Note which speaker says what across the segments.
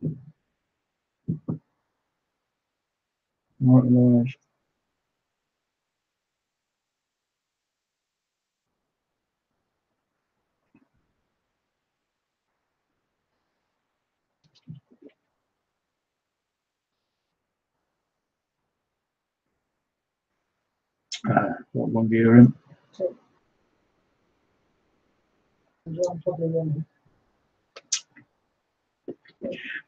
Speaker 1: Right, Lord. What one viewer in?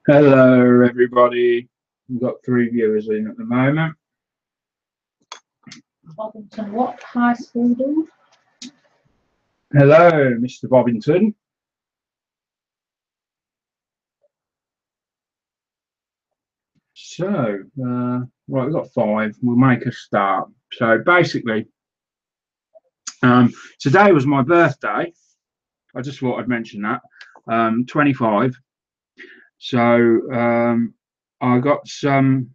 Speaker 1: Hello, everybody. We've got 3 viewers in at the moment.
Speaker 2: Bobbington, what high school do?
Speaker 1: Hello, Mr. Bobbington. So, right, we've got 5. We'll make a start. So, basically, today was my birthday. I just thought I'd mention that. 25. So, I got some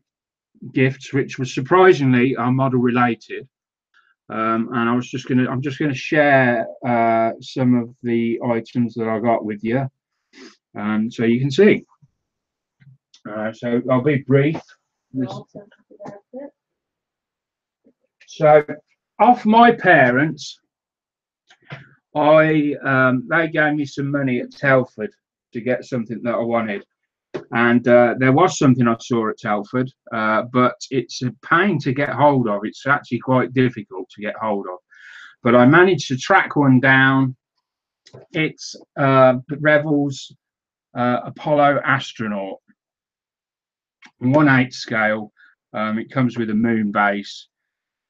Speaker 1: gifts which were surprisingly are model related. And I'm just gonna share some of the items that I got with you, so you can see. So I'll be brief. So, off my parents, they gave me some money at Telford to get something that I wanted, and there was something I saw at Telford, but it's a pain to get hold of. It's actually quite difficult to get hold of, but I managed to track one down. It's Revell's Apollo Astronaut, 1/8 scale. It comes with a moon base,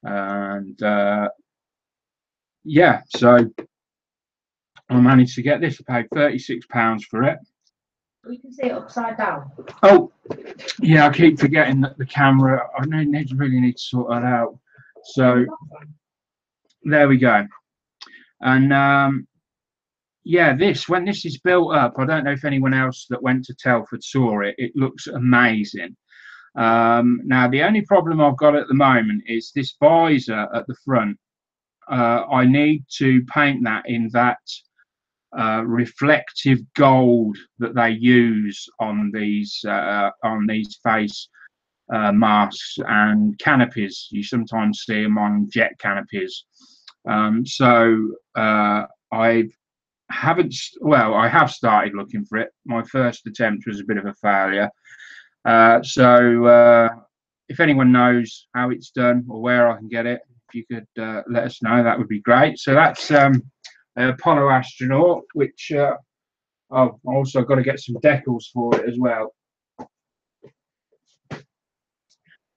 Speaker 1: and yeah, so I managed to get this. I paid £36 for it.
Speaker 2: You can see it upside down.
Speaker 1: Oh, yeah, I keep forgetting that the camera, I really need to sort that out. So there we go. And yeah, when this is built up, I don't know if anyone else that went to Telford saw it. It looks amazing. Now, the only problem I've got at the moment is this visor at the front. I need to paint that in that reflective gold that they use on these face masks and canopies. You sometimes see them on jet canopies. So I have started looking for it. My first attempt was a bit of a failure. So if anyone knows how it's done or where I can get it, if you could let us know, that would be great. So that's Apollo Astronaut, which I've also got to get some decals for it as well.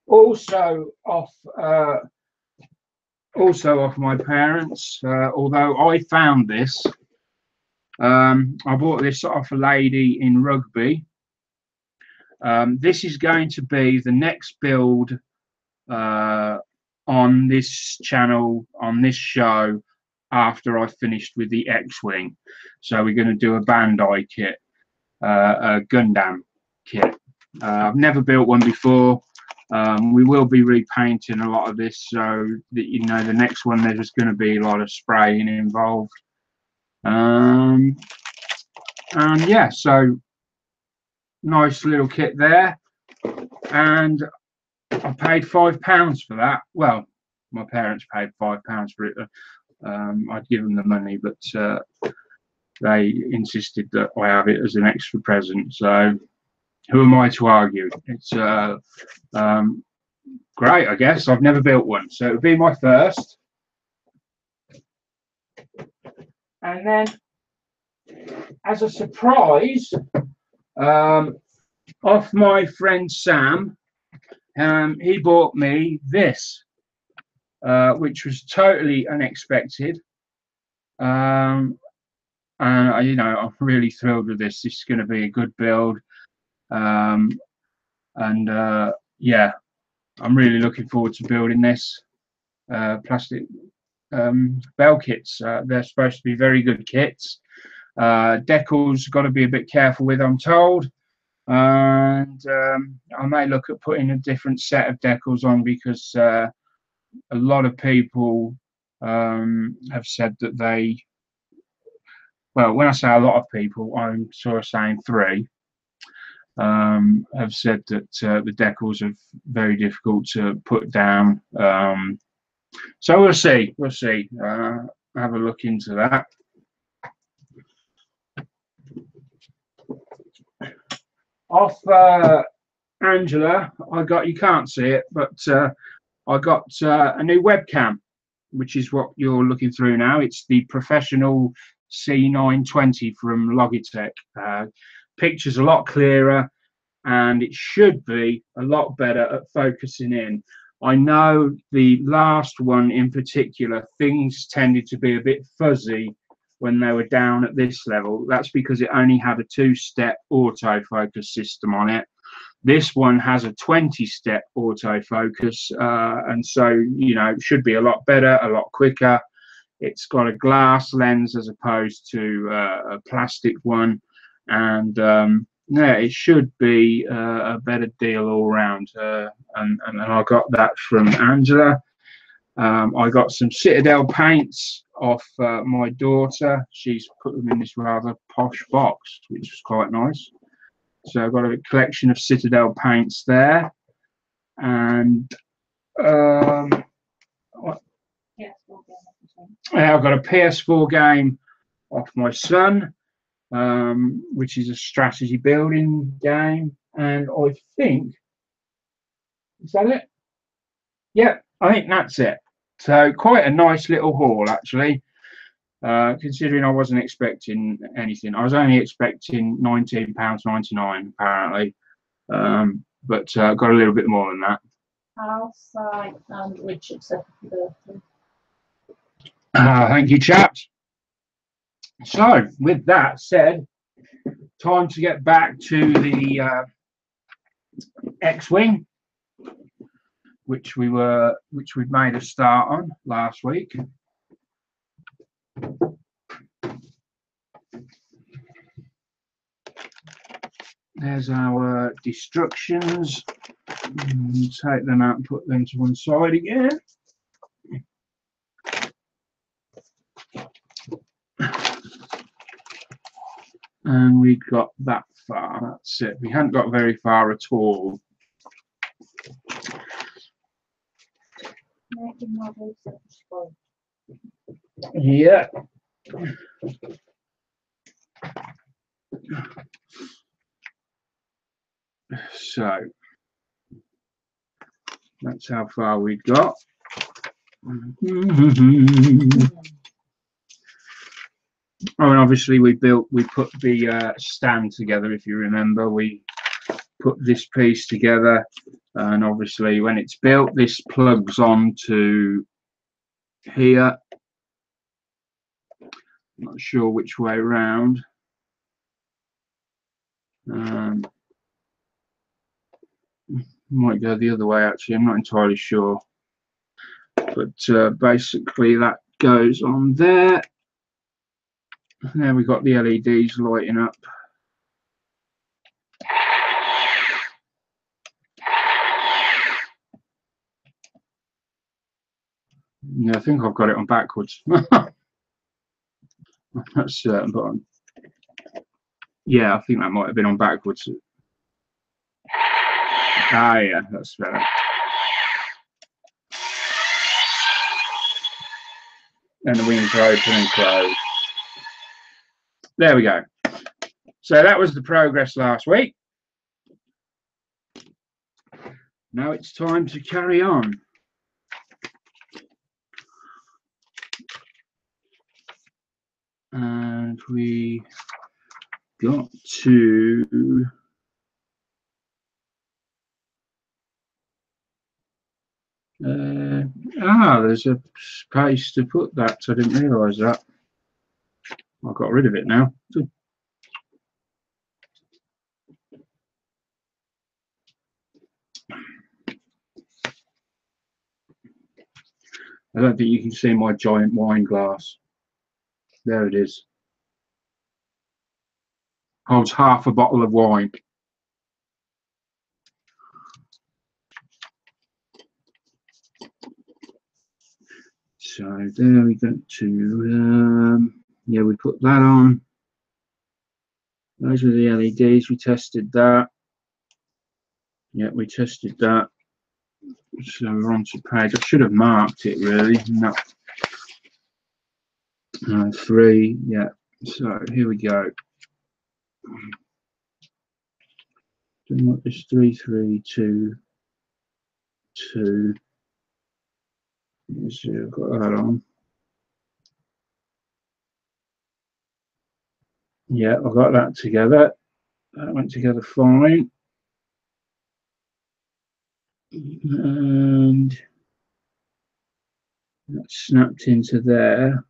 Speaker 1: Also off my parents, although I found this, I bought this off a lady in Rugby. This is going to be the next build on this channel, on this show, after I finished with the X-Wing. So we're going to do a Ban Dai kit, a Gundam kit. I've never built one before. We will be repainting a lot of this, so that, you know, the next one there's going to be a lot of spraying involved. And yeah, so nice little kit there, and I paid £5 for that. Well, my parents paid £5 for it. I'd give them the money, but they insisted that I have it as an extra present. So who am I to argue? It's great, I guess. I've never built one, so it would be my first. And then, as a surprise, off my friend Sam, he bought me this, which was totally unexpected. And you know, I'm really thrilled with this. This is going to be a good build, and yeah, I'm really looking forward to building this. Plastic bell kits. They're supposed to be very good kits. Decals got to be a bit careful with, I'm told. And I may look at putting a different set of decals on, because a lot of people have said that they, well, when I say a lot of people, I'm sort of saying 3, have said that the decals are very difficult to put down. So we'll see. We'll see. Have a look into that. Off Angela, I got, you can't see it, but I got a new webcam, which is what you're looking through now. It's the Professional C920 from Logitech. Picture's a lot clearer, and it should be a lot better at focusing in. I know the last one in particular, things tended to be a bit fuzzy when they were down at this level. That's because it only had a 2-step autofocus system on it. This one has a 20-step autofocus, and so, you know, it should be a lot better, a lot quicker. It's got a glass lens as opposed to a plastic one, and yeah, it should be a better deal all round. And I got that from Angela. I got some Citadel paints off my daughter. She's put them in this rather posh box, which was quite nice. So I've got a collection of Citadel paints there, and I've got a PS4 game off my son, which is a strategy building game, and I think, is that it? Yeah, I think that's it. So quite a nice little haul, actually, considering I wasn't expecting anything. I was only expecting £19.99 apparently, but got a little bit more than that.
Speaker 2: Outside and Richard said happy birthday.
Speaker 1: Thank you, chaps. So with that said, time to get back to the X-Wing, which we'd made a start on last week. There's our destructions. Take them out and put them to one side again. And we got that far. That's it. We hadn't got very far at all. Yeah. So that's how far we got. Oh, and obviously we put the stand together. If you remember, we put this piece together, and obviously when it's built, this plugs on to here. Not sure which way around. Might go the other way, actually. I'm not entirely sure, but basically that goes on there. And there we got the LEDs lighting up. Yeah, I think I've got it on backwards. I'm not certain, but yeah, I think that might have been on backwards. Ah, yeah, that's better. And the wings are open and closed. There we go. So that was the progress last week. Now it's time to carry on. And we got to there's a space to put that. I didn't realise that. I got rid of it now. I don't think you can see my giant wine glass. There it is. Holds half a bottle of wine. So there we go to, yeah, we put that on. Those are the LEDs, we tested that. Yeah, we tested that. So we're on to page. I should have marked it really. No. 3. Yeah. So here we go. Doing what this 3, 3, 2, 2. Let's see, I've got that on. Yeah, I got that together. That went together fine. And that snapped into there.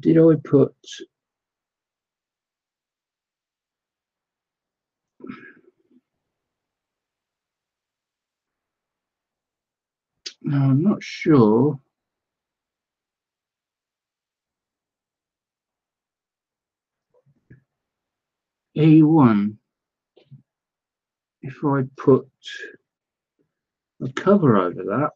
Speaker 1: Did I put... No, I'm not sure. E1. If I put a cover over that.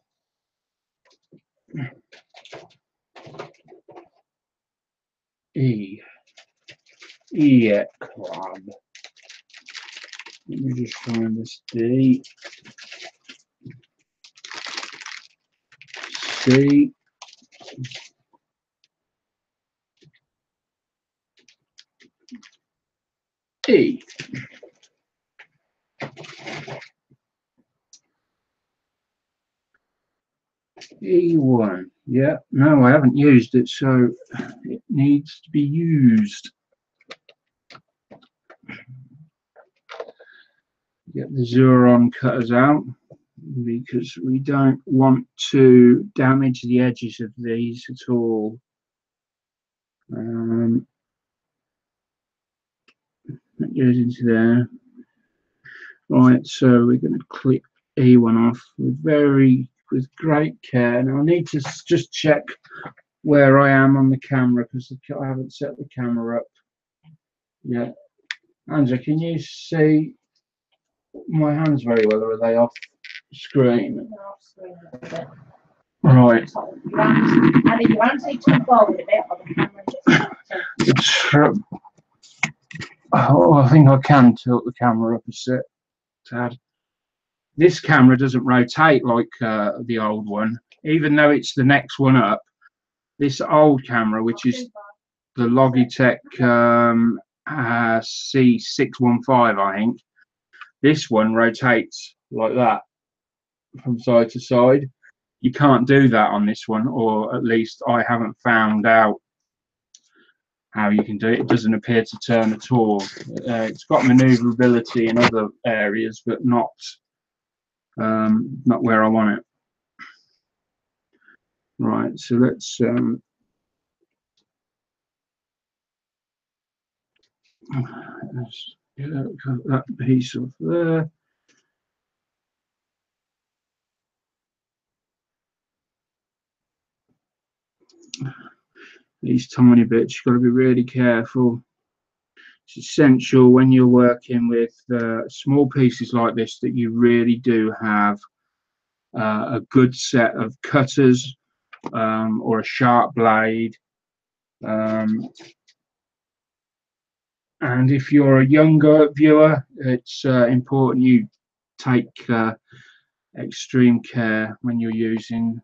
Speaker 1: Yeah, club. Let me just find this D. C. E. E1. Yeah, no, I haven't used it, so it needs to be used. Get the Zuron cutters out because we don't want to damage the edges of these at all. That goes into there. Right, so we're going to clip E1 off with great care. Now I need to just check where I am on the camera because I haven't set the camera up yet. Andrew, can you see my hands very well, or are they off screen?
Speaker 2: No, off screen a little bit.
Speaker 1: Right.
Speaker 2: And if you want to take too forward a bit, on the camera just
Speaker 1: Oh, I think I can tilt the camera up a tad. This camera doesn't rotate like the old one, even though it's the next one up. This old camera, which is the Logitech C615, I think, this one rotates like that from side to side. You can't do that on this one, or at least I haven't found out how you can do it. It doesn't appear to turn at all. It's got maneuverability in other areas, but not where I want it. Right, so let's get that piece off there. These tiny bits, you've got to be really careful. It's essential when you're working with small pieces like this that you really do have a good set of cutters or a sharp blade. And if you're a younger viewer, it's important you take extreme care when you're using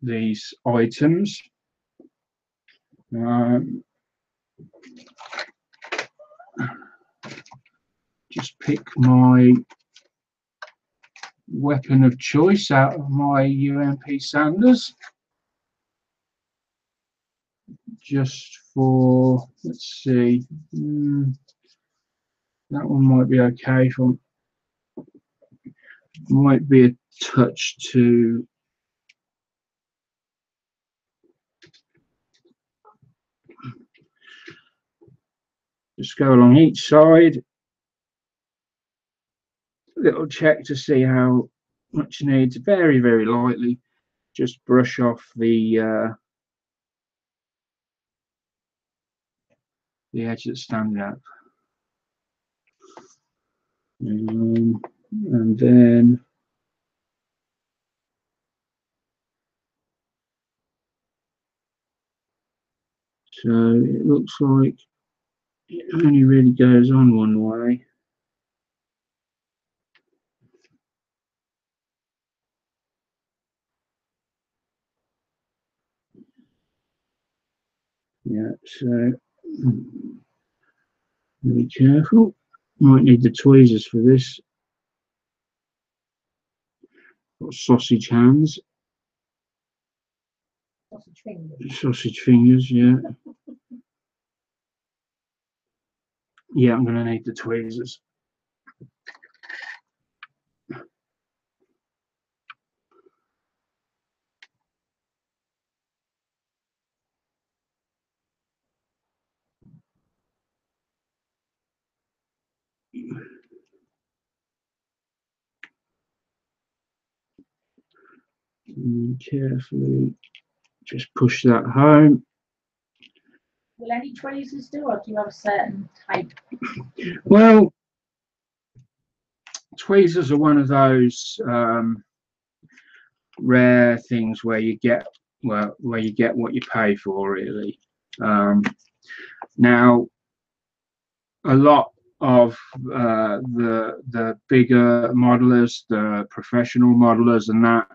Speaker 1: these items. Just pick my weapon of choice out of my UMP sanders. Just for, let's see, that one might be okay. Might be a touch too. Just go along each side. Little check to see how much you need. Very, very lightly. Just brush off the edge that's standing out. And then so it looks like it only really goes on one way. Yeah, so be careful. Might need the tweezers for this. Got sausage hands.
Speaker 2: Sausage fingers.
Speaker 1: Sausage fingers, yeah. Yeah, I'm going to need the tweezers. And carefully just push that home.
Speaker 2: Will any tweezers do, or do you have a certain type?
Speaker 1: Well, tweezers are one of those rare things where you get where you get what you pay for, really. Now, a lot of the bigger modelers, the professional modelers, and that,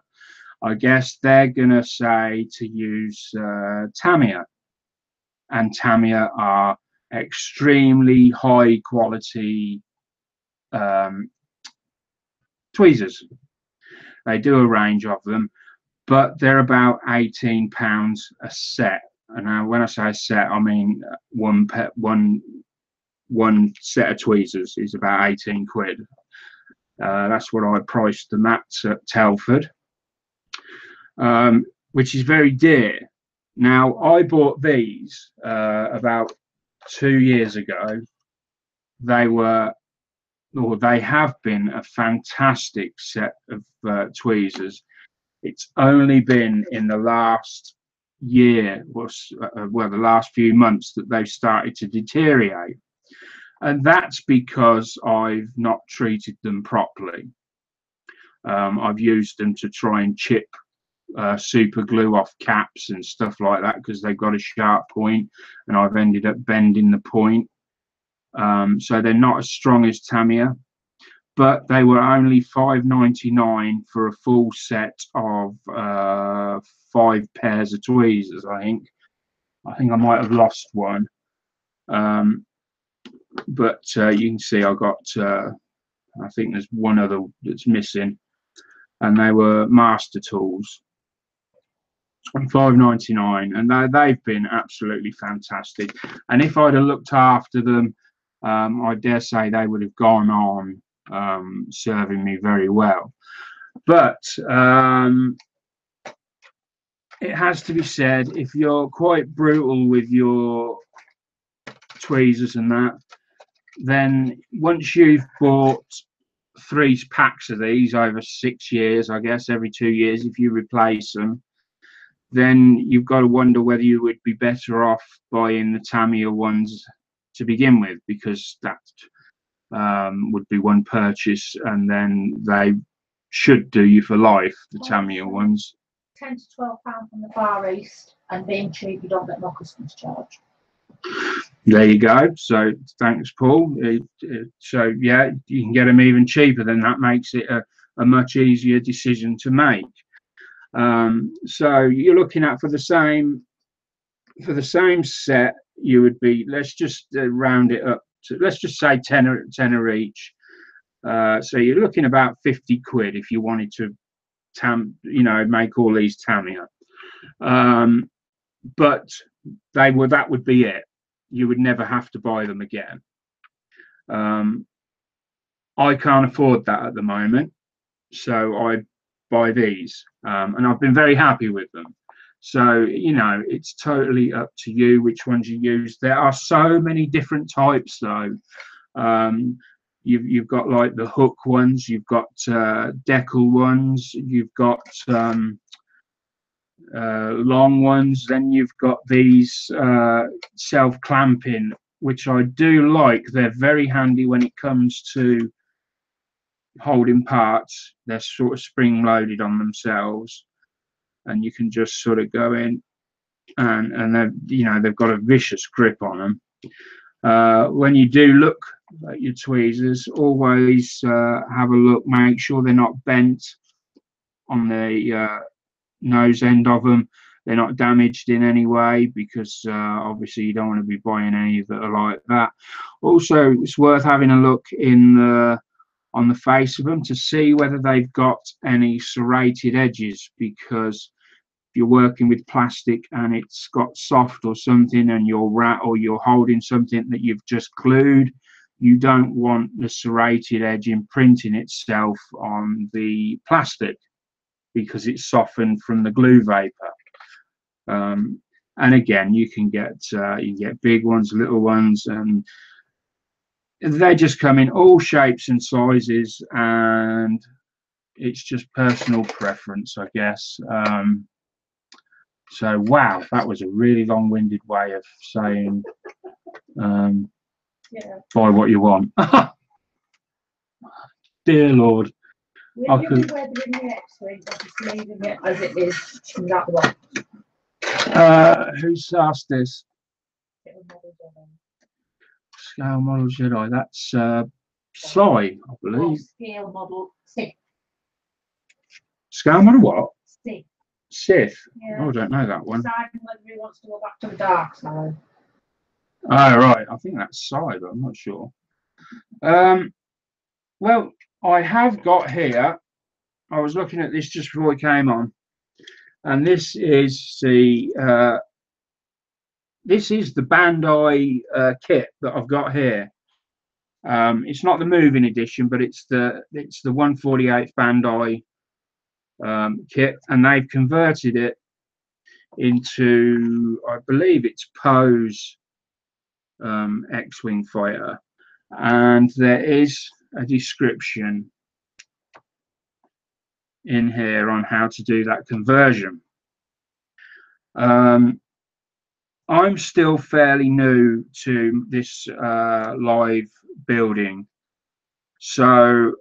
Speaker 1: I guess they're gonna say to use Tamiya, and Tamiya are extremely high quality tweezers. They do a range of them, but they're about £18 a set. And when I say a set, I mean one set of tweezers is about 18 quid. That's what I priced them at Telford, which is very dear. Now, I bought these about 2 years ago. They have been a fantastic set of tweezers. It's only been in the last year, well, the last few months, that they've started to deteriorate. And that's because I've not treated them properly. I've used them to try and chip super glue off caps and stuff like that because they've got a sharp point, and I've ended up bending the point. So they're not as strong as Tamiya, but they were only £5.99 for a full set of 5 pairs of tweezers. I think I might have lost one, but you can see I got I think there's one other that's missing, and they were Master Tools. £5.99, and they've been absolutely fantastic. And if I'd have looked after them, I dare say they would have gone on serving me very well. But it has to be said, if you're quite brutal with your tweezers and that, then once you've bought 3 packs of these over 6 years, I guess every 2 years, if you replace them, then you've got to wonder whether you would be better off buying the Tamiya ones to begin with, because that would be one purchase, and then they should do you for life, the Tamiya ones.
Speaker 2: £10 to £12 from the Far East, and being cheap, you don't get no customs charge.
Speaker 1: There you go. So thanks, Paul. So yeah, you can get them even cheaper. Then that makes it a much easier decision to make. So you're looking at for the same set, you would be, let's just round it up to, let's just say tenner each. So you're looking about 50 quid if you wanted to make all these Tamiya. But that would be it. You would never have to buy them again. I can't afford that at the moment, so I buy these, and I've been very happy with them. So it's totally up to you which ones you use. There are so many different types, though. You've got like the hook ones, you've got decal ones, you've got long ones, then you've got these self-clamping, which I do like. They're very handy when it comes to holding parts. They're sort of spring loaded on themselves, and you can just sort of go in, and they've got a vicious grip on them. When you do look at your tweezers, always have a look, make sure they're not bent on the nose end of them. they're not damaged in any way, because obviously you don't want to be buying any that are like that. Also, it's worth having a look in on the face of them to see whether they've got any serrated edges, because if you're working with plastic and it's got soft or something, and you're holding something that you've just glued, you don't want the serrated edge imprinting itself on the plastic, because it's softened from the glue vapor. And again, you can get big ones, little ones, and they just come in all shapes and sizes, and it's just personal preference, I guess. So wow, that was a really long-winded way of saying buy what you want. Dear Lord.
Speaker 2: Will you be weathering the X-wing, or just leaving it as it is from that one?
Speaker 1: Who's asked this? Scale model Jedi. That's Sly, I believe.
Speaker 2: Scale model Sith.
Speaker 1: Scale model what?
Speaker 2: Sith.
Speaker 1: Sith.
Speaker 2: Yeah.
Speaker 1: Oh, I don't know that one.
Speaker 2: Deciding whether he wants to go back to the dark side.
Speaker 1: Oh, right. I think that's Sly, but I'm not sure. Well, I have got here, I was looking at this just before it came on, and this is the Ban Dai kit that I've got here. It's not the moving edition, but it's the 1/48 Ban Dai kit, and they've converted it into, I believe it's Poe's X-wing fighter, and there is a description in here on how to do that conversion. I'm still fairly new to this live building, so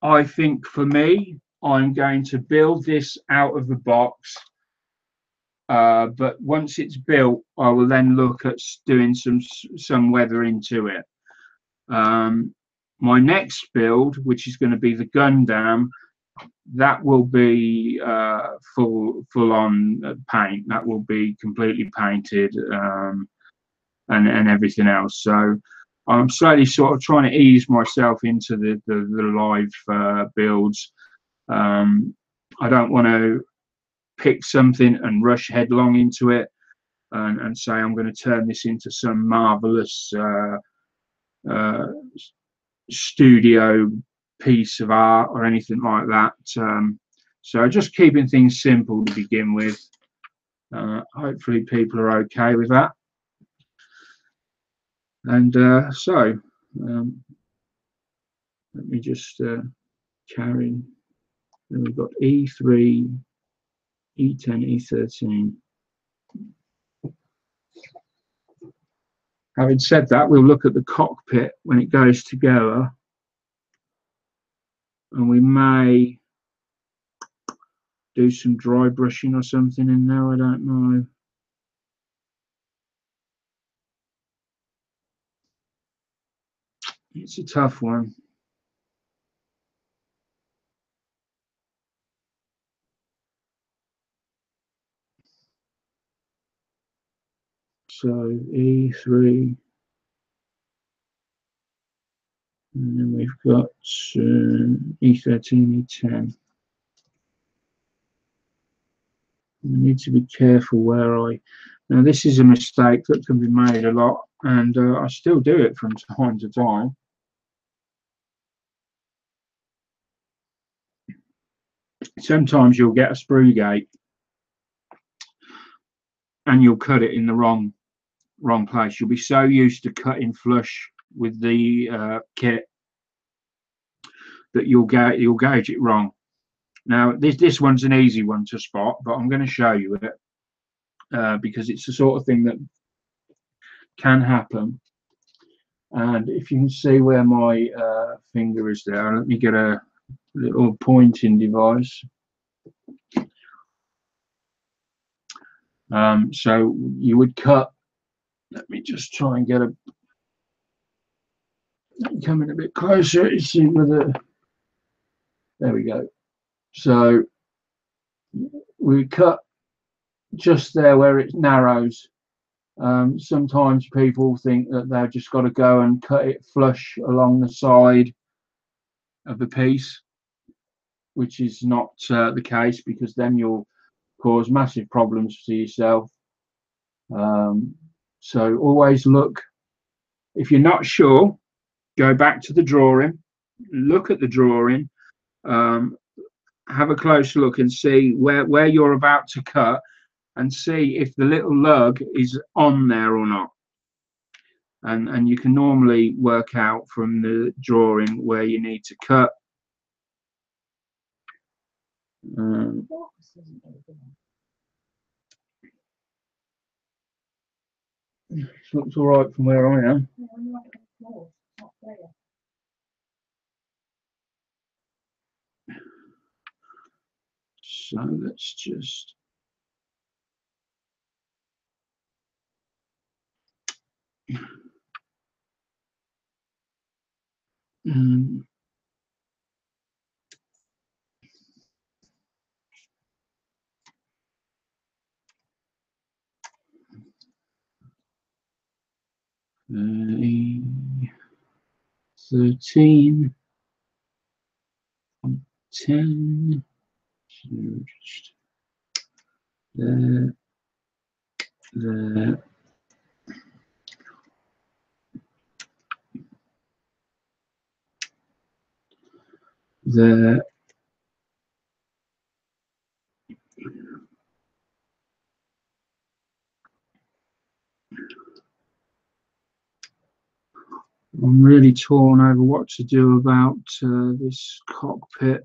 Speaker 1: I think for me, I'm going to build this out of the box, but once it's built, I will then look at doing some weathering to it. My next build, which is going to be the Gundam, that will be full on paint. That will be completely painted, and everything else. So I'm slowly sort of trying to ease myself into the live builds. I don't want to pick something and rush headlong into it and say I'm going to turn this into some marvelous studio piece of art or anything like that. So just keeping things simple to begin with. Hopefully people are okay with that. And so let me just carry. Then we've got E3, E10, E13. Having said that, we'll look at the cockpit when it goes together, and we may do some dry brushing or something in there, I don't know. It's a tough one. So E3, and then we've got E13, E10. I need to be careful where now this is a mistake that can be made a lot, and I still do it from time to time. Sometimes you'll get a sprue gate and you'll cut it in the wrong place. You'll be so used to cutting flush with the kit that you'll gauge it wrong. Now this one's an easy one to spot, but I'm going to show you it because it's the sort of thing that can happen. And if you can see where my finger is there, let me get a little pointing device. So you would cut, let me just try and get coming a bit closer, you see whether, there we go. So we cut just there where it narrows. Sometimes people think that they've just got to go and cut it flush along the side of the piece, which is not the case, because then you'll cause massive problems to yourself. So always look, if you're not sure, go back to the drawing, look at the drawing, have a close look and see where you're about to cut, and see if the little lug is on there or not. And you can normally work out from the drawing where you need to cut. Looks all right from where I am. So let's just E 13 10 there, there, there. I'm really torn over what to do about this cockpit.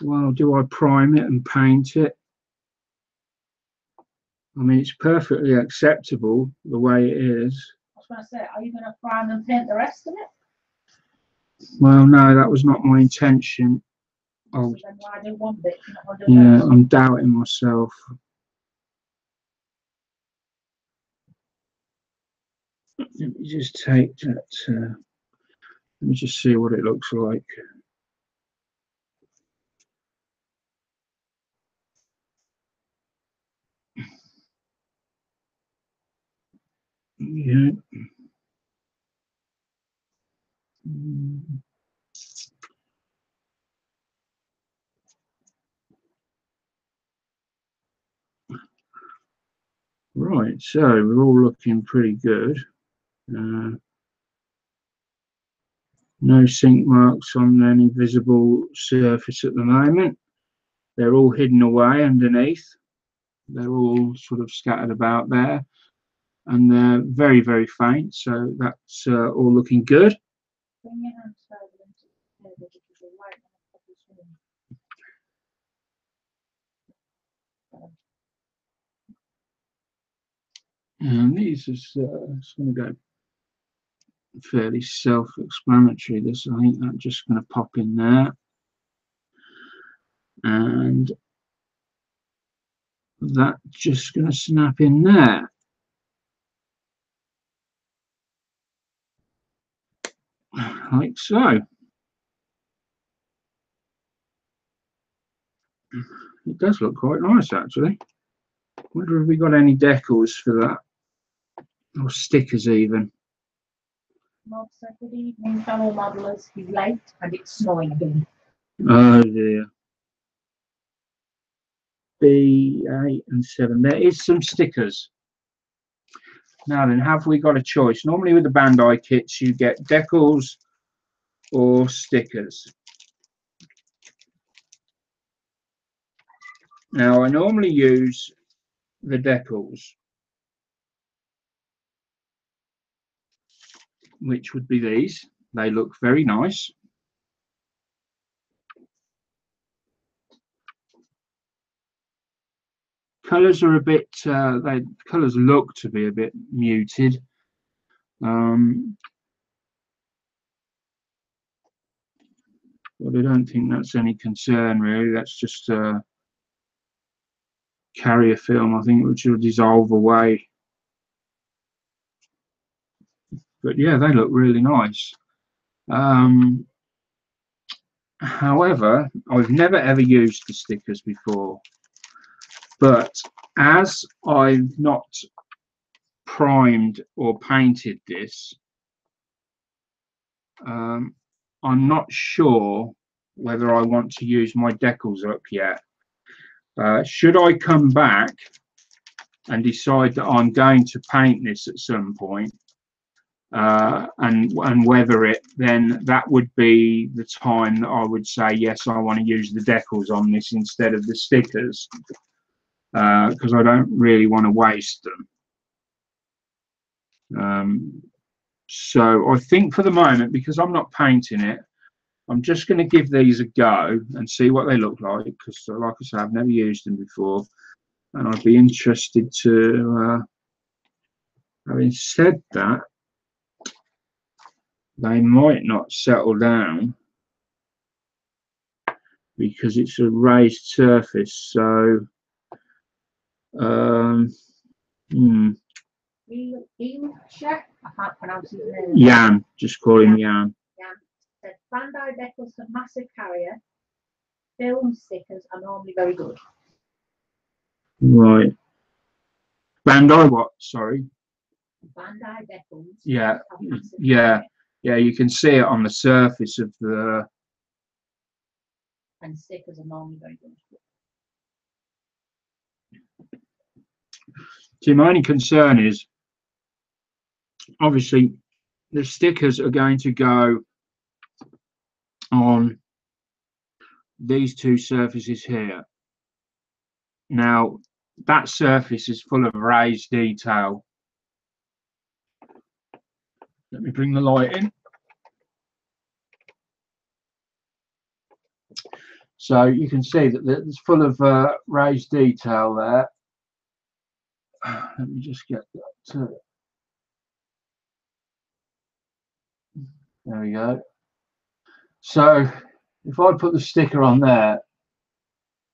Speaker 1: Well, do I prime it and paint it? I mean, it's perfectly acceptable the way it is.
Speaker 2: I was going to say, are you going to prime and paint the rest of it?
Speaker 1: Well, no, that was not my intention.
Speaker 2: So then why do one bit? You're not going to do
Speaker 1: Yeah,
Speaker 2: that?
Speaker 1: I'm doubting myself. Let me just take that. Let me just see what it looks like. Yeah. Right, so we're all looking pretty good. No sink marks on any visible surface at the moment. They're all hidden away underneath. They're all sort of scattered about there, and they're very, very faint, so that's all looking good.
Speaker 2: Bring your hands further into the table because you're right on the top of the screen.
Speaker 1: And these is it's going to go fairly self-explanatory. This, I think, that's just going to pop in there, and that's just going to snap in there, like so. It does look quite nice, actually. Wonder if we got any decals for that, or stickers even.
Speaker 2: Mod said, good evening, fellow modelers. He's late and it's snowing again.
Speaker 1: Oh dear. B8 and 7. There is some stickers. Now then, have we got a choice? Normally with the Ban Dai kits, you get decals or stickers. Now I normally use the decals, which would be these. They look very nice. Colours are a bit, colours look to be a bit muted. But I don't think that's any concern really. That's just carrier film, I think, which will dissolve away. But yeah, they look really nice. However, I've never ever used the stickers before, but as I've not primed or painted this, I'm not sure whether I want to use my decals up yet. Should I come back and decide that I'm going to paint this at some point, and weather it, then that would be the time that I would say yes, I want to use the decals on this instead of the stickers, because I don't really want to waste them. So I think for the moment, because I'm not painting it, I'm just going to give these a go and see what they look like, because like I say, I've never used them before, and I'd be interested to, having said that, they might not settle down because it's a raised surface. So
Speaker 2: Check. I can't pronounce his name.
Speaker 1: Jan, just call him Jan.
Speaker 2: Jan said Ban Dai Decals have massive carrier. Film stickers are normally very good.
Speaker 1: Right. Ban Dai what? Sorry.
Speaker 2: Ban Dai Decals.
Speaker 1: Yeah. Yeah. Yeah. You can see it on the surface of the.
Speaker 2: And stickers are normally very good.
Speaker 1: See, my only concern is, obviously, the stickers are going to go on these two surfaces here. Now, that surface is full of raised detail. Let me bring the light in. So you can see that it's full of raised detail there. Let me just get that to. There we go. So if I put the sticker on there,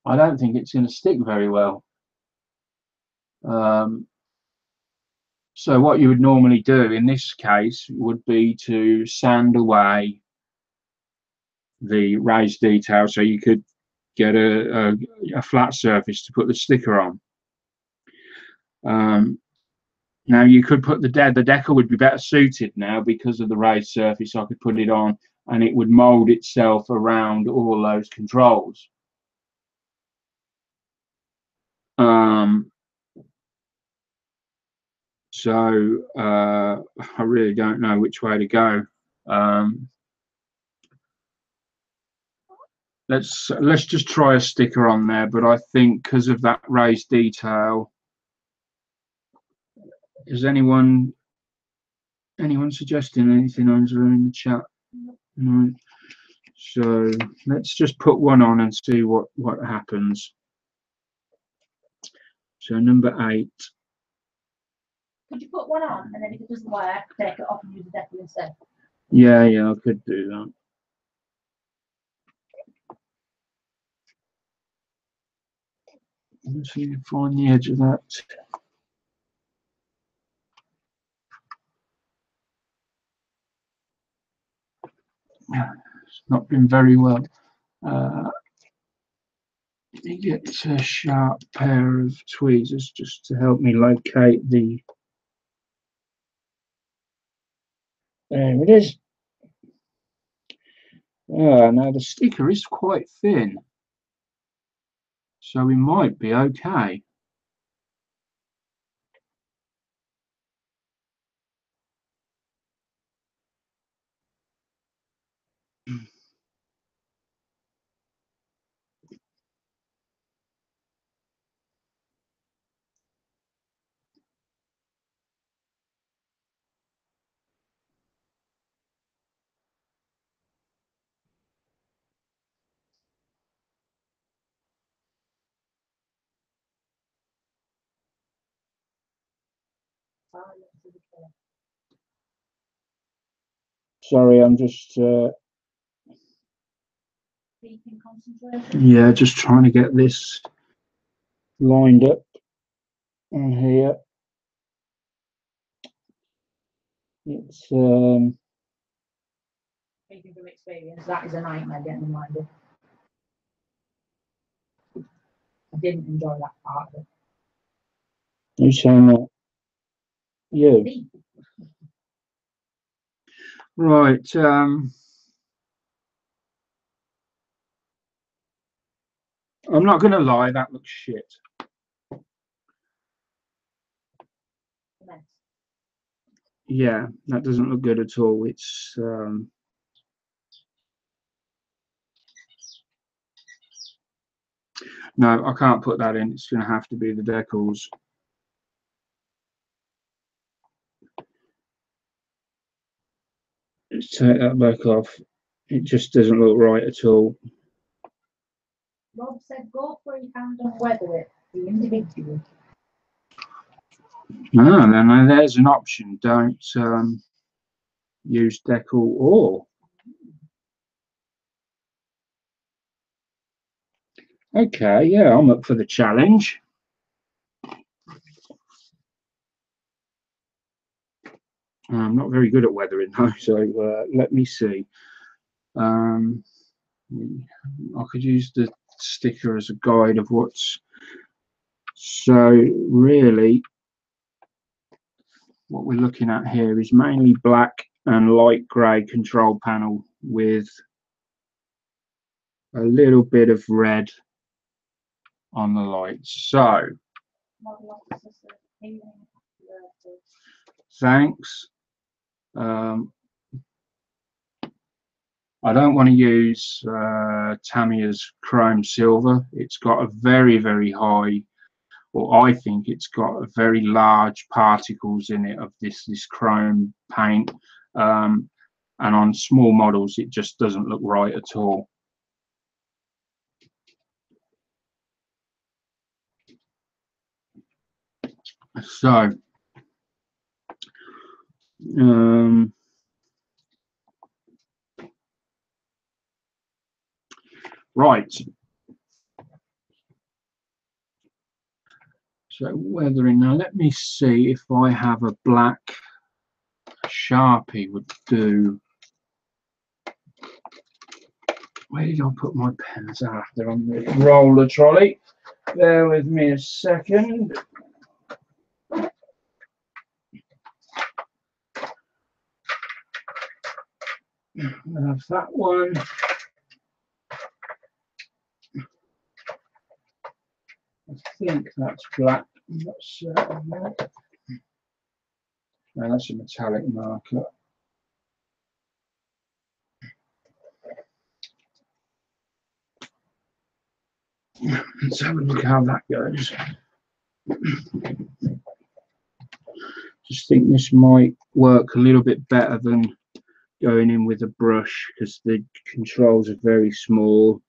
Speaker 1: I don't think it's going to stick very well. So what you would normally do in this case would be to sand away the raised detail so you could get a flat surface to put the sticker on. Now you could put the decal would be better suited now because of the raised surface. I could put it on and it would mold itself around all those controls. So I really don't know which way to go. Let's just try a sticker on there, but I think because of that raised detail, is anyone suggesting anything in the chat? No. So let's just put one on and see what happens. So number 8.
Speaker 2: Could you put one on and then if it doesn't work, take it off and use the decal instead?
Speaker 1: Yeah, I could do that. Let's see if you can find the edge of that. It's not been very well. Let me get a sharp pair of tweezers just to help me locate the. There it is. Now the sticker is quite thin, so we might be okay. Sorry, I'm just yeah, just trying to get this lined up on here. It's
Speaker 2: speaking from experience, that is a nightmare getting them lined up. I didn't enjoy that part of it.
Speaker 1: Who's saying that? You.
Speaker 2: Me.
Speaker 1: Right. I'm not going to lie, that looks shit.
Speaker 2: Mess.
Speaker 1: Yeah, that doesn't look good at all. It's no, I can't put that in. It's going to have to be the Decals. Let's take that back off. It just doesn't look right at all.
Speaker 2: Rob said, go for your hand and weather it, the individual.
Speaker 1: Ah, then there's an option. Don't use Decal or. Okay, yeah, I'm up for the challenge. I'm not very good at weathering though, so let me see. I could use the sticker as a guide of what's. So really, what we're looking at here is mainly black and light grey control panel with a little bit of red on the lights. So thanks. I don't want to use Tamiya's chrome silver. It's got a very, very high, or I think it's got a very large particles in it of this chrome paint. And on small models, it just doesn't look right at all. So, right. So weathering, now let me see if I have a black Sharpie would do. Where did I put my pens? Ah, they're on the roller trolley. Bear with me a second. I'll have that one. I think that's black. I'm not certain. No, that's a metallic marker. Let's have a look how that goes. Just think this might work a little bit better than going in with a brush because the controls are very small.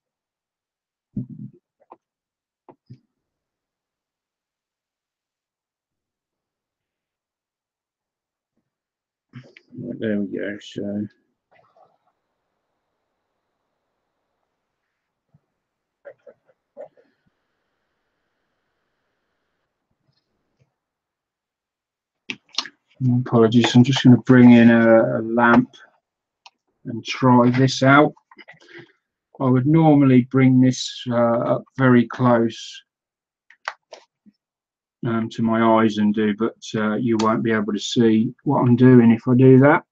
Speaker 1: Right, there we go. So apologies, I'm just going to bring in a lamp and try this out. I would normally bring this up very close to my eyes and do, but you won't be able to see what I'm doing if I do that.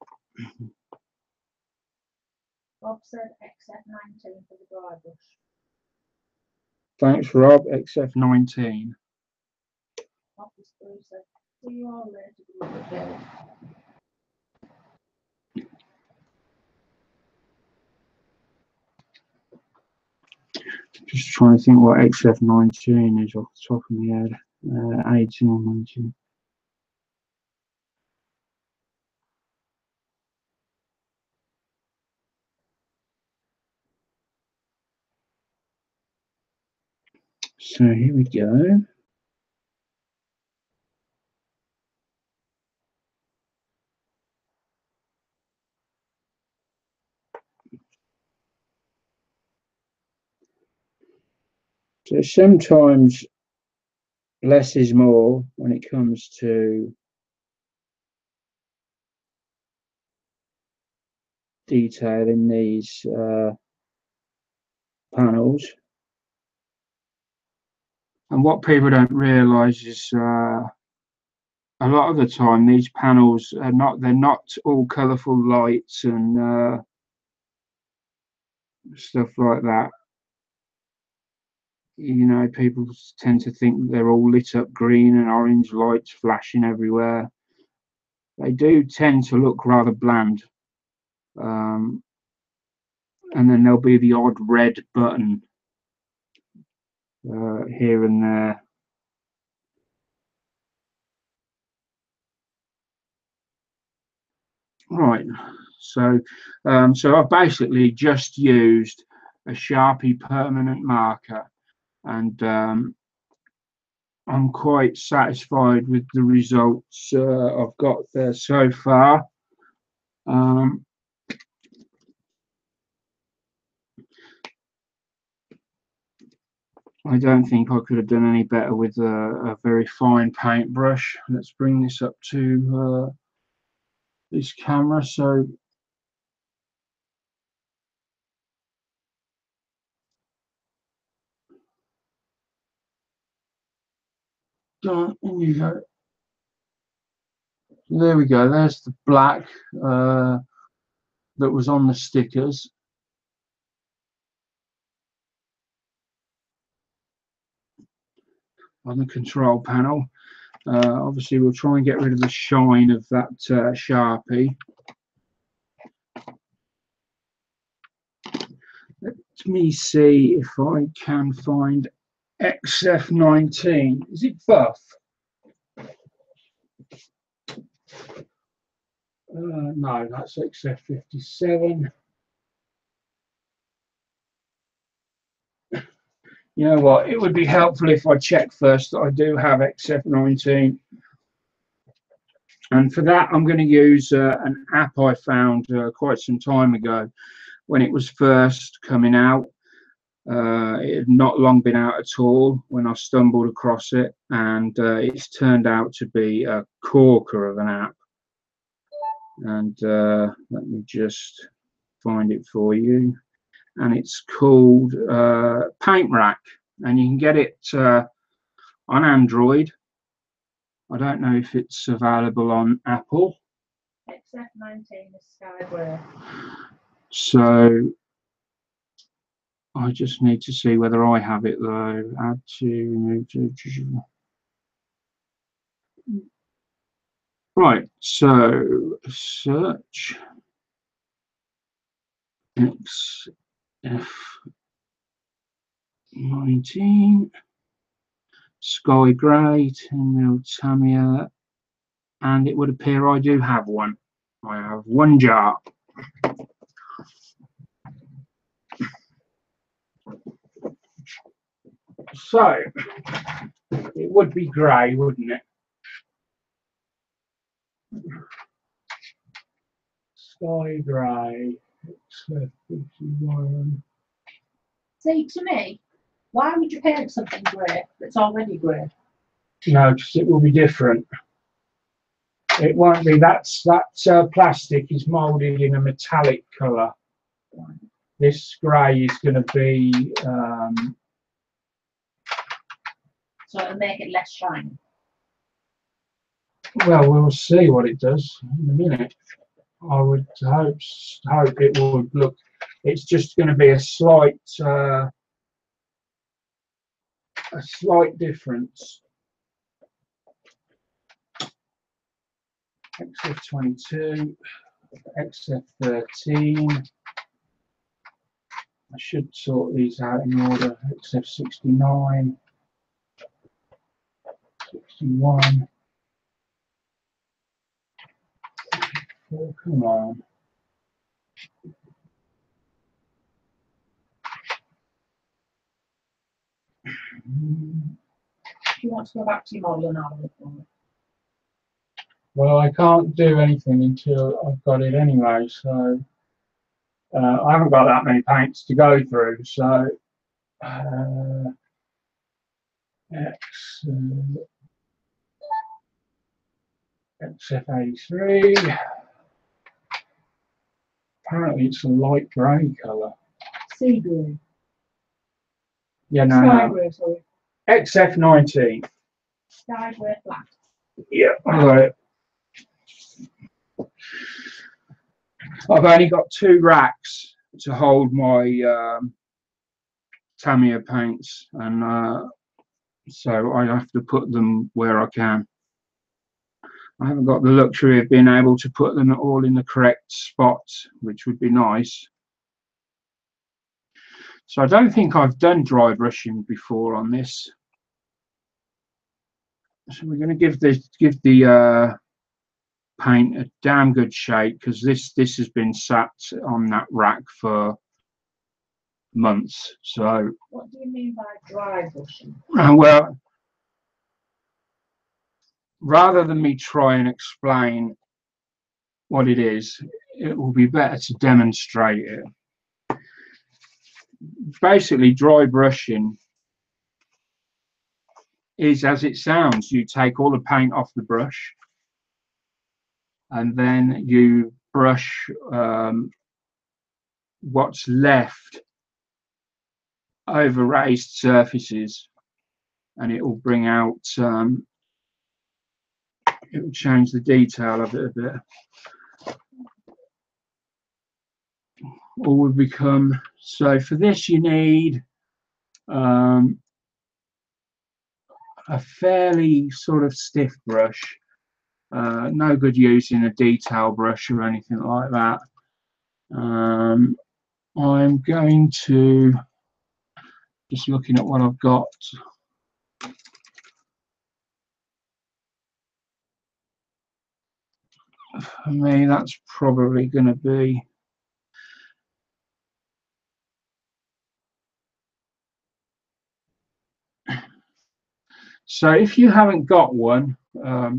Speaker 2: Rob said XF19 for the dry brush.
Speaker 1: Thanks, Rob. XF19.
Speaker 2: Rob Sprue said, see you all later.
Speaker 1: Just trying to think what XF19 is off the top of my head. 18 or 19. So here we go. So sometimes less is more when it comes to detail in these panels. And what people don't realise is a lot of the time these panels are they're not all colourful lights and stuff like that. You know, people tend to think that they're all lit up green and orange lights flashing everywhere. They do tend to look rather bland. And then there'll be the odd red button here and there. Right, so I've basically just used a Sharpie permanent marker, and I'm quite satisfied with the results I've got there so far. I don't think I could have done any better with a very fine paintbrush. Let's bring this up to this camera. So there you go. There we go. There's the black that was on the stickers. On the control panel. Obviously, we'll try and get rid of the shine of that Sharpie. Let me see if I can find XF19. Is it buff? No, that's XF57. You know what? It would be helpful if I check first that I do have XF19. And for that, I'm going to use an app I found quite some time ago when it was first coming out. It had not long been out at all when I stumbled across it, and it's turned out to be a corker of an app. And let me just find it for you. And it's called Paint Rack, and you can get it on Android. I don't know if it's available on Apple.
Speaker 2: XF19 is sky blue.
Speaker 1: So I just need to see whether I have it though. Add to right. So search XF19 sky grey 10mm Tamiya, and it would appear I do have one. I have one jar. So it would be grey, wouldn't it? Sky grey.
Speaker 2: See, to me, why would you paint something grey that's already grey?
Speaker 1: No, because it will be different. It won't be. That plastic is moulded in a metallic colour. This grey is going to be.
Speaker 2: So it'll make it less shiny.
Speaker 1: Well, we'll see what it does in a minute. I would hope it would look. It's just going to be a slight difference. XF22, XF13. I should sort these out in order. XF69, 61. Oh, come on.
Speaker 2: You want to go back to your model and have a look.
Speaker 1: Well, I can't do anything until I've got it anyway, so I haven't got that many paints to go through, so XF83, Apparently it's a light grey colour.
Speaker 2: Sea grey.
Speaker 1: Yeah,
Speaker 2: Sky
Speaker 1: no.
Speaker 2: grey, sorry.
Speaker 1: XF19.
Speaker 2: Sky grey flat.
Speaker 1: Yeah, I got it. I've only got 2 racks to hold my Tamiya paints, and so I have to put them where I can. I haven't got the luxury of being able to put them all in the correct spots, which would be nice. So I don't think I've done dry brushing before on this. So we're going to give the paint a damn good shake, because this has been sat on that rack for months. So
Speaker 2: What do you mean by dry brushing?
Speaker 1: well, rather than me try and explain what it is, it will be better to demonstrate it. Basically, dry brushing is as it sounds. You take all the paint off the brush, and then you brush what's left over raised surfaces, and it will bring out it will change the detail of it a bit. All will become, so for this you need a fairly sort of stiff brush. No good using a detail brush or anything like that. I'm going to, just looking at what I've got. For me, that's probably going to be, so if you haven't got one, I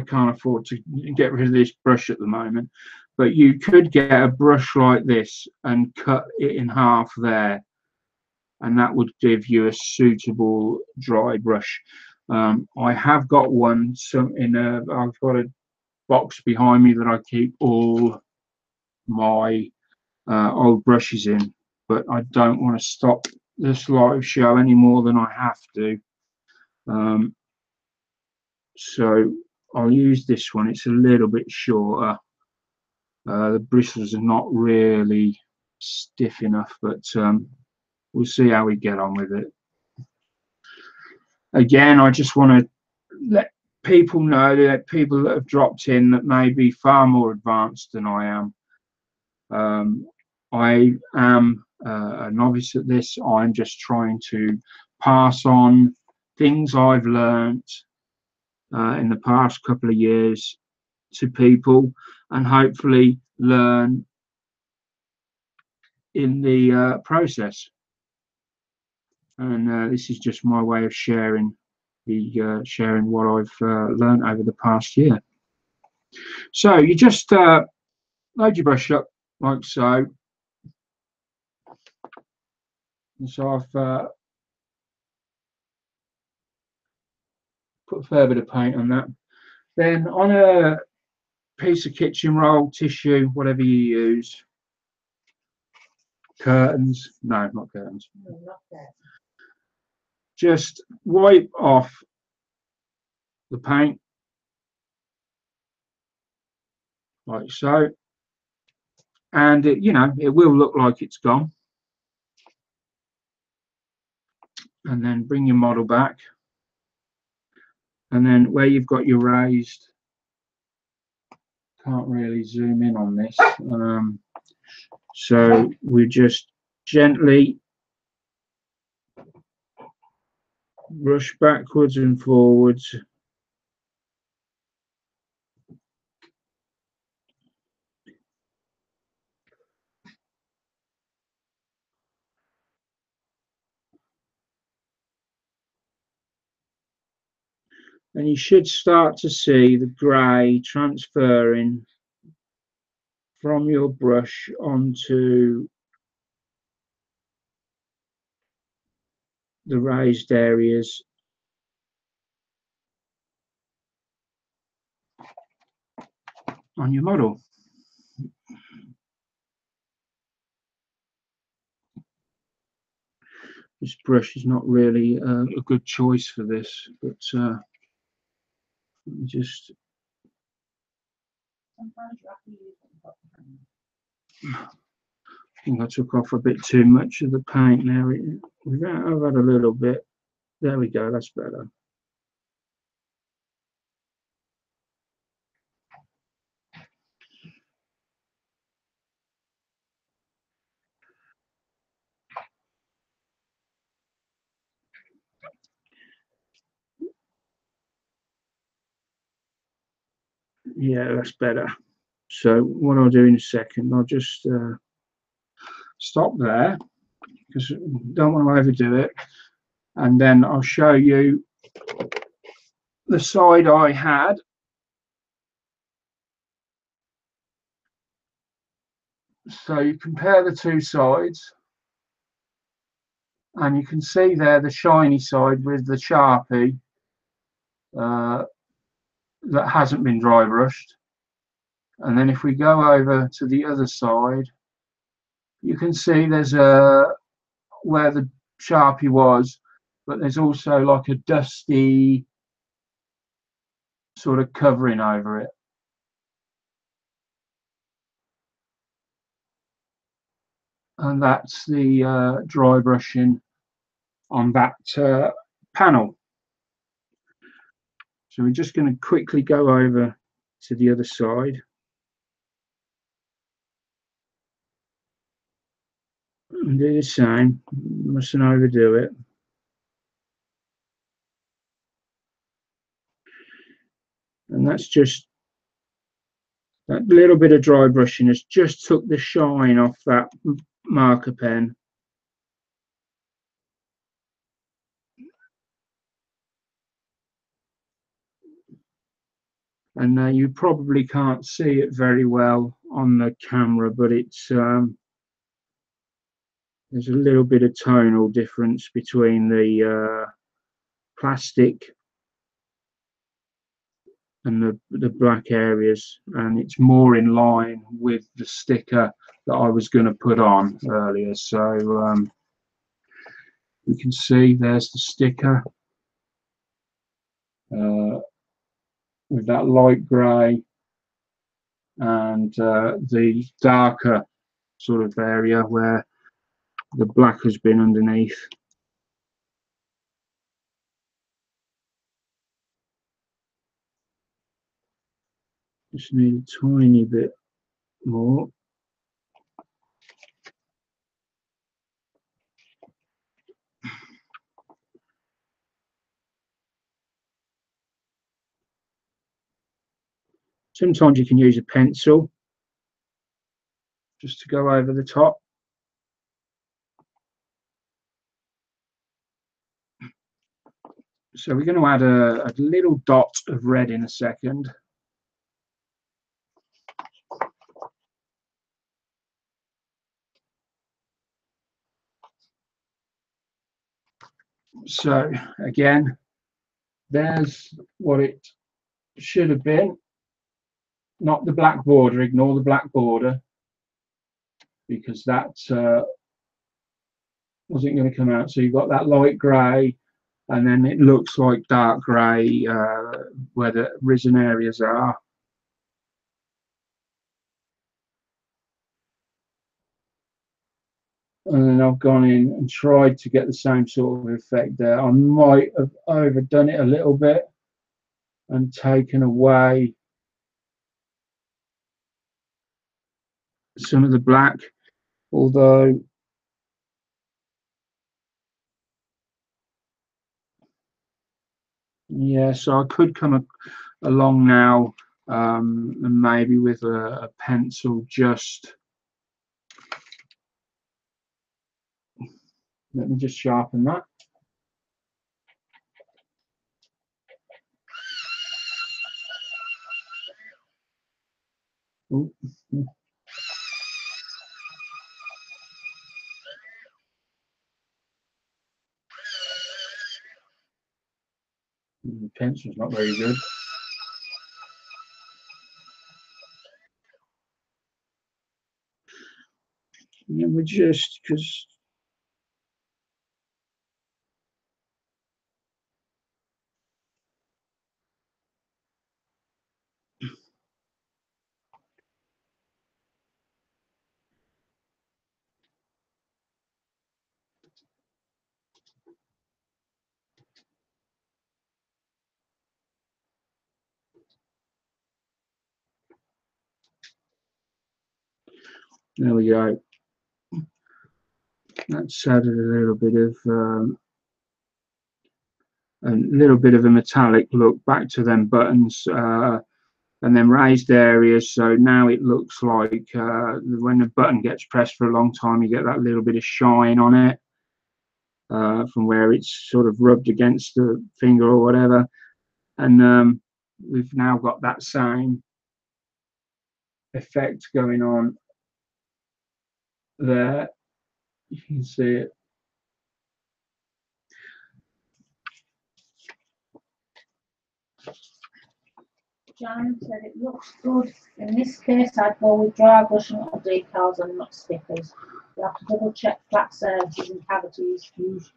Speaker 1: can't afford to get rid of this brush at the moment, but you could get a brush like this and cut it in half there, and that would give you a suitable dry brush. I have got one, I've got a box behind me that I keep all my old brushes in, but I don't want to stop this live show any more than I have to. So I'll use this one. It's a little bit shorter. The bristles are not really stiff enough, but we'll see how we get on with it. Again, I just want to let people know, that people that have dropped in that may be far more advanced than I am. I am a novice at this. I'm just trying to pass on things I've learnt in the past couple of years to people, and hopefully learn in the process. And this is just my way of sharing what I've learned over the past year. So you just load your brush up like so. And so I've put a fair bit of paint on that. Then on a piece of kitchen roll, tissue, whatever you use, curtains, no, not curtains,
Speaker 2: No, not that.
Speaker 1: just wipe off the paint like so, and it, you know, it will look like it's gone. And then bring your model back, and then where you've got your raised, can't really zoom in on this, so we just gently brush backwards and forwards. And you should start to see the grey transferring from your brush onto the raised areas. On your model. This brush is not really a good choice for this, but let me just.
Speaker 2: Sometimes you have to use them.
Speaker 1: I think I took off a bit too much of the paint now. I've had a little bit. There we go, that's better. Yeah, that's better. So what I'll do in a second, I'll just stop there because I don't want to overdo it. And then I'll show you the side I had. So you compare the two sides and you can see there the shiny side with the Sharpie that hasn't been dry brushed. And then if we go over to the other side, you can see there's where the Sharpie was, but there's also like a dusty sort of covering over it. And that's the dry brushing on that panel. So we're just going to quickly go over to the other side and do the same. Mustn't overdo it. And that's just that little bit of dry brushing has just took the shine off that marker pen. And you probably can't see it very well on the camera, but it's there's a little bit of tonal difference between the plastic and the black areas, and it's more in line with the sticker that I was going to put on earlier. So you can see there's the sticker with that light grey and the darker sort of area where the black has been underneath. Just need a tiny bit more. Sometimes you can use a pencil just to go over the top. So we're going to add a little dot of red in a second. So again, there's what it should have been. Not the black border, ignore the black border, because that wasn't going to come out. So you've got that light grey, and then it looks like dark grey where the risen areas are. And then I've gone in and tried to get the same sort of effect there. I might have overdone it a little bit and taken away some of the black, although yeah, so I could come along now and maybe with a pencil just, let me just sharpen that. Ooh. The pencil's not very good. And we just, because There we go. That's added a little bit of a metallic look back to them buttons and then raised areas. So now it looks like when the button gets pressed for a long time, you get that little bit of shine on it from where it's sort of rubbed against the finger or whatever. And we've now got that same effect going on there. You can see it.
Speaker 2: Jan said it looks good. In this case, I'd go with dry brushing or decals and not stickers. You have to double check flat surfaces and cavities. Use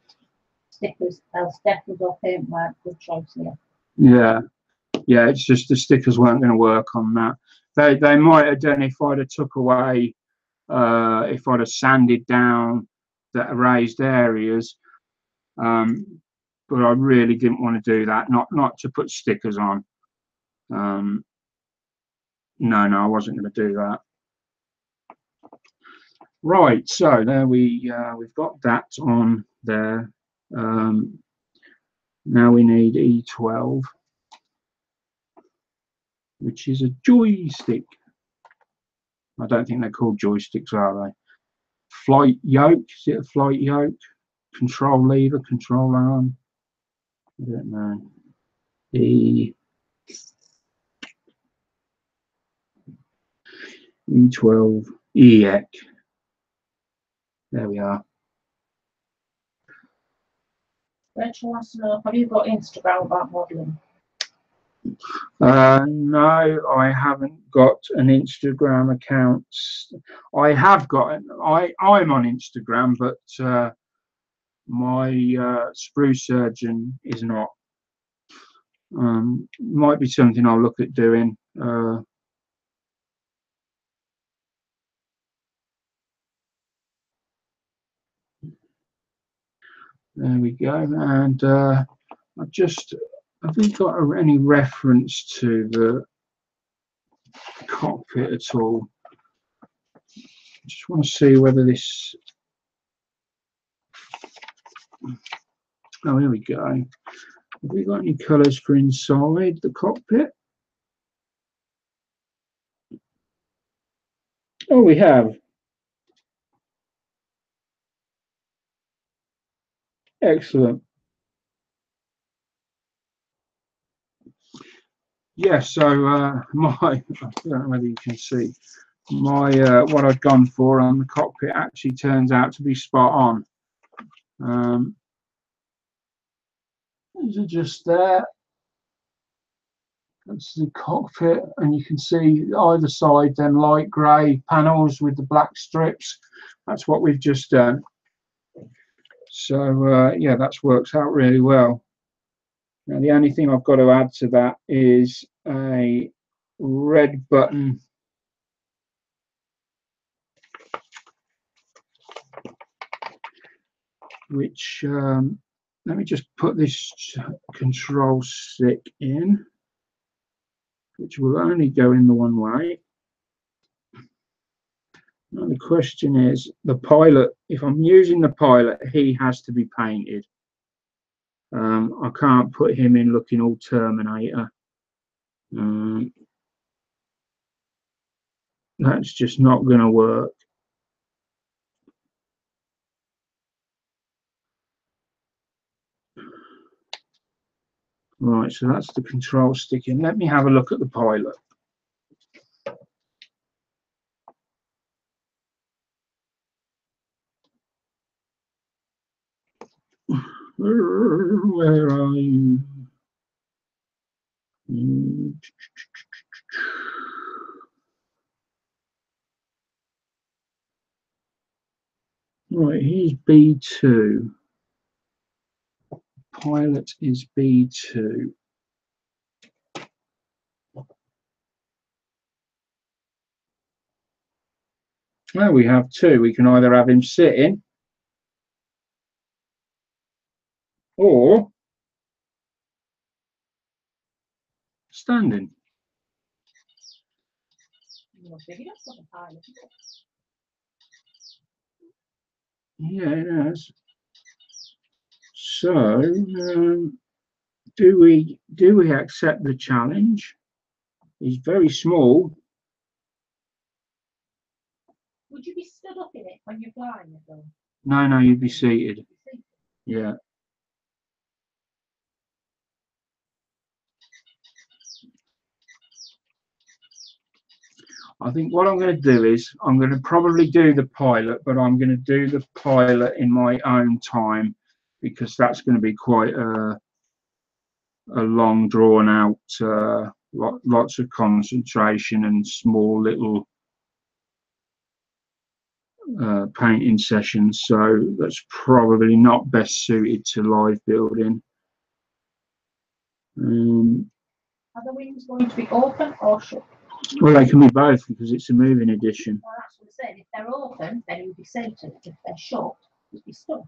Speaker 2: stickers, else decals or paintwork. Good choice here.
Speaker 1: Yeah, it's just the stickers weren't going to work on that. They might have done if I'd have took away, if I'd have sanded down the raised areas, but I really didn't want to do that. Not to put stickers on. No, I wasn't going to do that. Right, so there we've got that on there. Now we need E12, which is a joystick. I don't think they're called joysticks, are they? Flight yoke, is it a flight yoke? Control lever, control arm. I don't know. E12 EX. There we are.
Speaker 2: Rachel wants to know, have you got Instagram about modelling?
Speaker 1: No, I haven't got an Instagram account. I have got I'm on Instagram, but my Sprue Surgeon is not. Might be something I'll look at doing. There we go. And have we got any reference to the cockpit at all? I just want to see whether this. Oh, here we go. Have we got any colours for inside the cockpit? Oh, we have. Excellent. Yes, so I don't know whether you can see my what I've gone for on the cockpit actually turns out to be spot on. These are just there. That's the cockpit, and you can see either side them light grey panels with the black strips. That's what we've just done. So yeah, that works out really well. Now the only thing I've got to add to that is a red button which let me just put this control stick in, which will only go in the one way. Now the question is, the pilot, if I'm using the pilot, he has to be painted. I can't put him in looking all Terminator. That's just not going to work. Right, so that's the control stick in. Let me have a look at the pilot. Where are you? Right, he's B2. Pilot is B2. Well, we have two. We can either have him sitting or standing. Yeah, it has. So, do we accept the challenge? He's very small.
Speaker 2: Would you be stood up in it when you're flying it though?
Speaker 1: No, you'd be seated. Yeah. I think what I'm going to do is I'm going to probably do the pilot, but I'm going to do the pilot in my own time because that's going to be quite a long, drawn out, lots of concentration and small little painting sessions. So that's probably not best suited to live building.
Speaker 2: Are the wings going to be open or shut?
Speaker 1: Well, they can be both because it's a moving edition.
Speaker 2: Well, that's what I said. If they're open, then you'd be seated. If they're shut, you'd be stuck.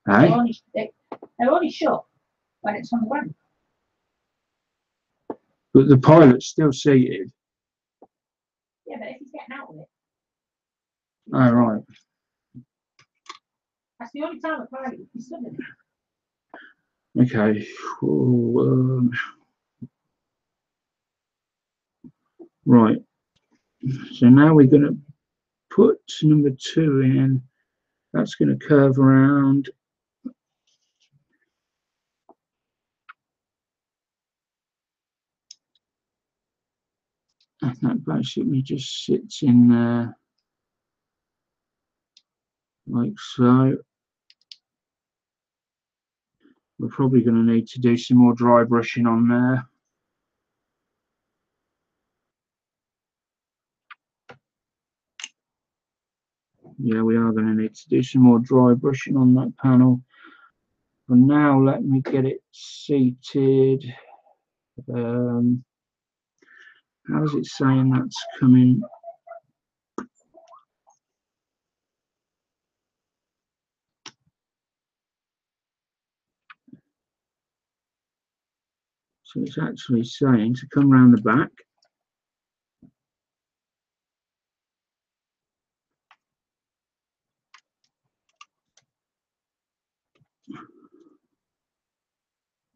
Speaker 1: Hey?
Speaker 2: They're only shut when it's on the ground.
Speaker 1: But the pilot's still seated.
Speaker 2: Yeah, but if he's getting out of it.
Speaker 1: Oh, right.
Speaker 2: That's the only time a pilot would be stood in it.
Speaker 1: Okay. Right. So now we're going to put number 2 in. That's going to curve around. And that basically just sits in there like so. We're probably going to need to do some more dry brushing on there. Yeah, we are going to need to do some more dry brushing on that panel. For now, let me get it seated. How's it saying that's coming? So it's actually saying to come round the back.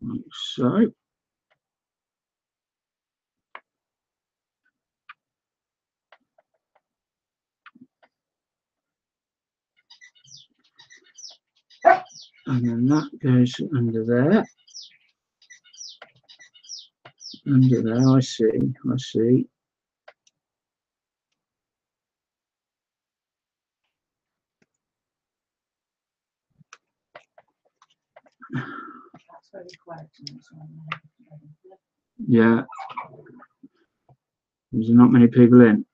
Speaker 1: Like so. And then that goes under there. Under there, I see.
Speaker 2: That's very quiet.
Speaker 1: Yeah. There's not many people in.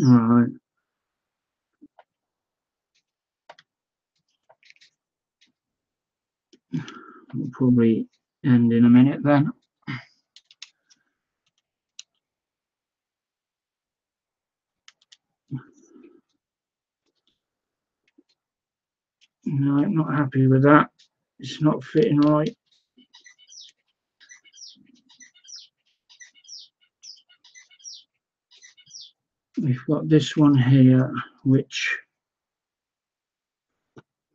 Speaker 1: All right. We'll probably end in a minute then. No, I'm not happy with that. It's not fitting right. We've got this one here, which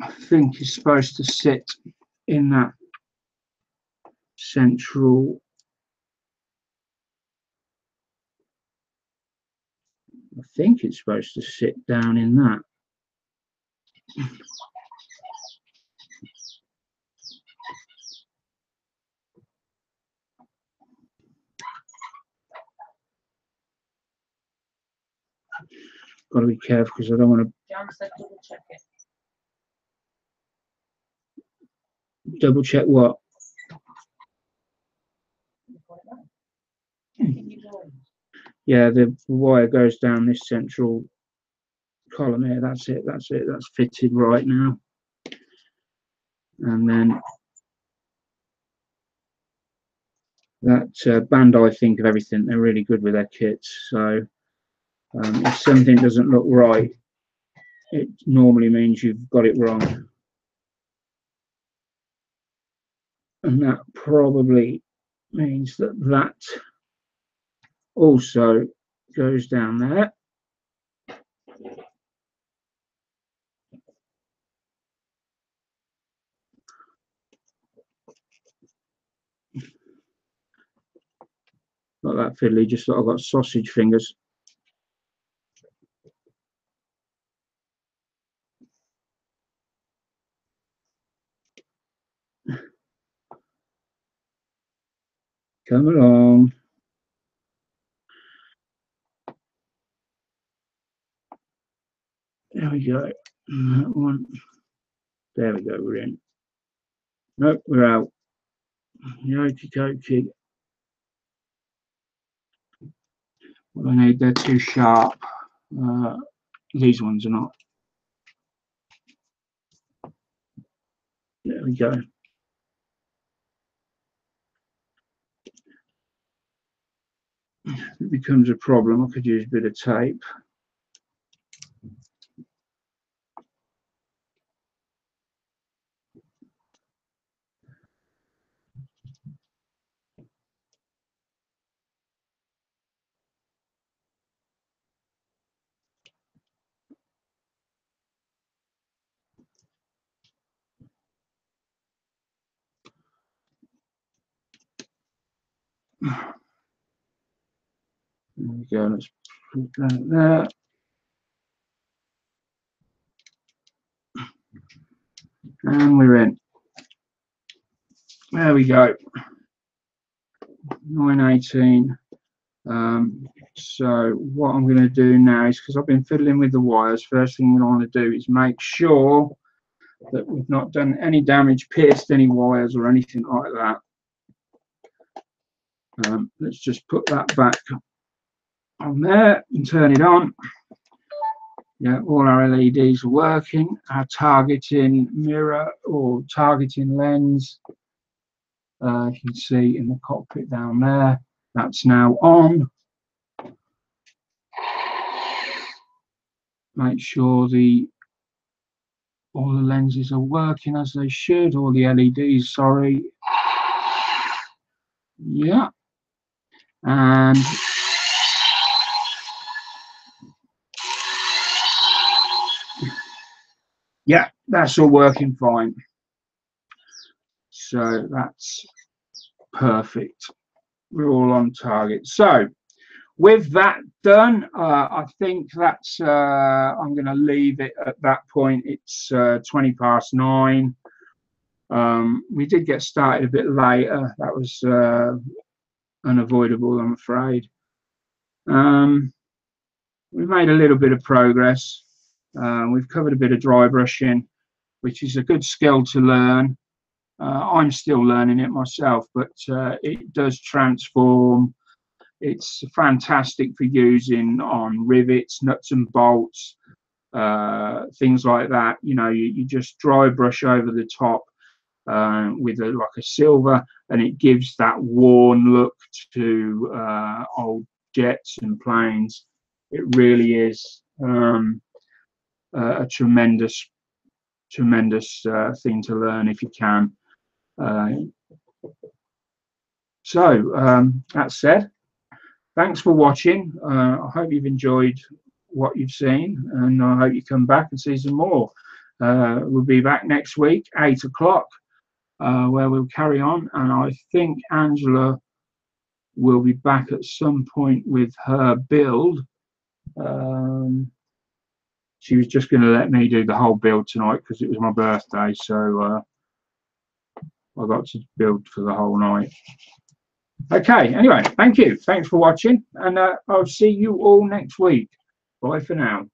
Speaker 1: I think is supposed to sit in that central. I think it's supposed to sit down in that. Got to be careful because I don't want to.
Speaker 2: John said double check it.
Speaker 1: Double check what? Yeah, the wire goes down this central column here. That's it. That's fitted right now. And then that Ban Dai think of everything. They're really good with their kits. So if something doesn't look right, it normally means you've got it wrong. And that probably means that also goes down there. Like that fiddly, just like I've got sausage fingers. Come along. There we go. That one. There we go, we're in. Nope, we're out. Okie dokie. What I need, they're too sharp. These ones are not. There we go. If it becomes a problem, I could use a bit of tape. There we go, let's put that there. And we're in. There we go. 918. So what I'm going to do now is, because I've been fiddling with the wires, first thing I want to do is make sure that we've not done any damage, pierced any wires or anything like that. Let's just put that back on there and turn it on. Yeah, all our LEDs are working. Our targeting mirror or targeting lens, you can see in the cockpit down there, that's now on. Make sure all the lenses are working as they should, all the LEDs, sorry. Yeah. And yeah, that's all working fine. So that's perfect. We're all on target. So with that done, I think that's I'm going to leave it at that point. It's 20 past 9. We did get started a bit later. That was unavoidable, I'm afraid. We've made a little bit of progress. We've covered a bit of dry brushing, which is a good skill to learn. I'm still learning it myself, but it does transform. It's fantastic for using on rivets, nuts and bolts, things like that. You know, you just dry brush over the top with like a silver, and it gives that worn look to old jets and planes. It really is a tremendous thing to learn if you can. So that said, thanks for watching. I hope you've enjoyed what you've seen, and I hope you come back and see some more. We'll be back next week, 8 o'clock, where we'll carry on, and I think Angela will be back at some point with her build. She was just going to let me do the whole build tonight because it was my birthday, so I got to build for the whole night. Okay, anyway, thank you. Thanks for watching, and I'll see you all next week. Bye for now.